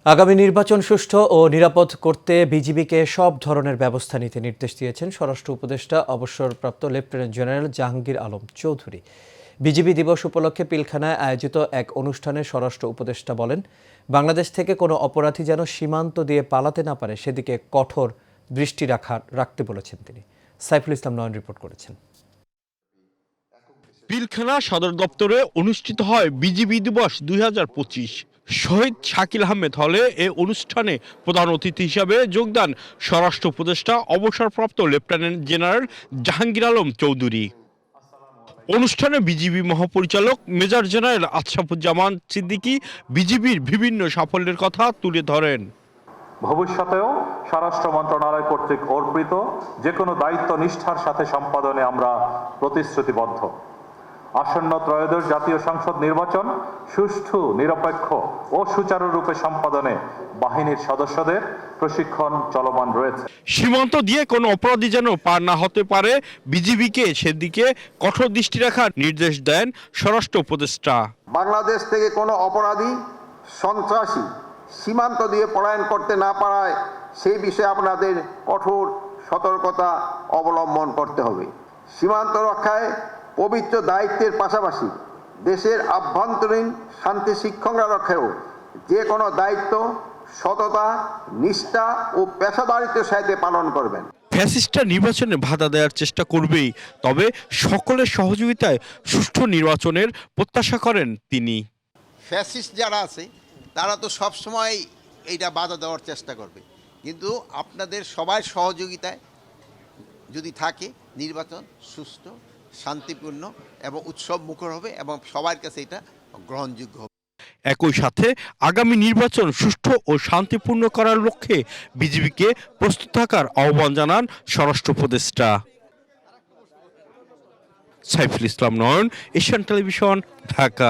আগামী নির্বাচন সুষ্ঠু ও নিরাপদ করতে বিজিবিকে সব ধরনের ব্যবস্থা নিতে নির্দেশ দিয়েছেন স্বরাষ্ট্র উপদেষ্টা অবসরপ্রাপ্ত lieutenant general Jahangir Alam Chowdhury. BGB দিবস উপলক্ষে পিলখানায় আয়োজিত এক অনুষ্ঠানে স্বরাষ্ট্র উপদেষ্টা বলেন, বাংলাদেশ থেকে কোনো অপরাধী যেন সীমান্ত দিয়ে পালাতে না পারে সেদিকে কঠোর দৃষ্টি রাখতে বলেছেন তিনি। সাইফুল ইসলাম নয়ন রিপোর্ট করেছেন। পিলখানা সদর দপ্তরে অনুষ্ঠিত হয় বিজিবি দিবস 2025। শহীদ শাকিল আহমেদ হলে এ অনুষ্ঠানে প্রধান অতিথি হিসাবে যোগদান স্বরাষ্ট্র উপদেষ্টা অবসরপ্রাপ্ত লেফটেন্যান্ট জেনারেল জাহাঙ্গীর আলম চৌধুরী। অনুষ্ঠানে বিজিবি মহাপরিচালক মেজর জেনারেল আশরাফুজ্জামান সিদ্দিকী বিজিবির বিভিন্ন সাফল্যের কথা তুলে ধরেন। ভবিষ্যতেও স্বরাষ্ট্র মন্ত্রণালয় কর্তৃক অর্পিত যে কোনো দায়িত্ব নিষ্ঠার সাথে সম্পাদনে আমরা প্রতিশ্রুতিবদ্ধ। আসন্ন ত্রয়োদশ জাতীয় সংসদ নির্বাচন সুষ্ঠু, নিরপেক্ষ ও সুচারুরূপে সম্পাদনে বাহিনীর সদস্যদের প্রশিক্ষণ চলমান রয়েছে। সীমান্ত দিয়ে কোনো অপরাধী যেন পার না হতে পারে, বিজিবিকে সেদিকে কঠোর দৃষ্টি রাখার নির্দেশ দেন স্বরাষ্ট্র উপদেষ্টা। বাংলাদেশ থেকে কোনো অপরাধী, সন্ত্রাসী সীমান্ত দিয়ে পলায়ন করতে না পারায় সেই বিষয়ে আপনাদের কঠোর সতর্কতা অবলম্বন করতে হবে। সীমান্ত রক্ষায় পবিত্র দায়িত্বের পাশাপাশি দেশের আভ্যন্তরীণ শান্তি শৃঙ্খলা রক্ষায়ও যে কোনো দায়িত্ব সততা, নিষ্ঠা ও পেশাদারিত্বের সাথে পালন করবেন। ফ্যাসিস্টরা নির্বাচনে বাধা দেওয়ার চেষ্টা করবেই, তবে সকলের সহযোগিতায় সুষ্ঠু নির্বাচনের প্রত্যাশা করেন তিনি। ফ্যাসিস্ট যারা আছে তারা তো সবসময় এইটা বাধা দেওয়ার চেষ্টা করবে, কিন্তু আপনাদের সবার সহযোগিতায় যদি থাকে নির্বাচন সুষ্ঠু, শান্তিপূর্ণ এবং উৎসব মুখর হবে এবং সবার কাছে এটা গ্রহণযোগ্য হবে। একই সাথে আগামী নির্বাচন সুষ্ঠু ও শান্তিপূর্ণ করার লক্ষ্যে বিজিবিকে প্রস্তুত থাকার আহ্বান জানান স্বরাষ্ট্র উপদেষ্টা। সাইফুল ইসলাম নয়ন, এশিয়ান টেলিভিশন, ঢাকা।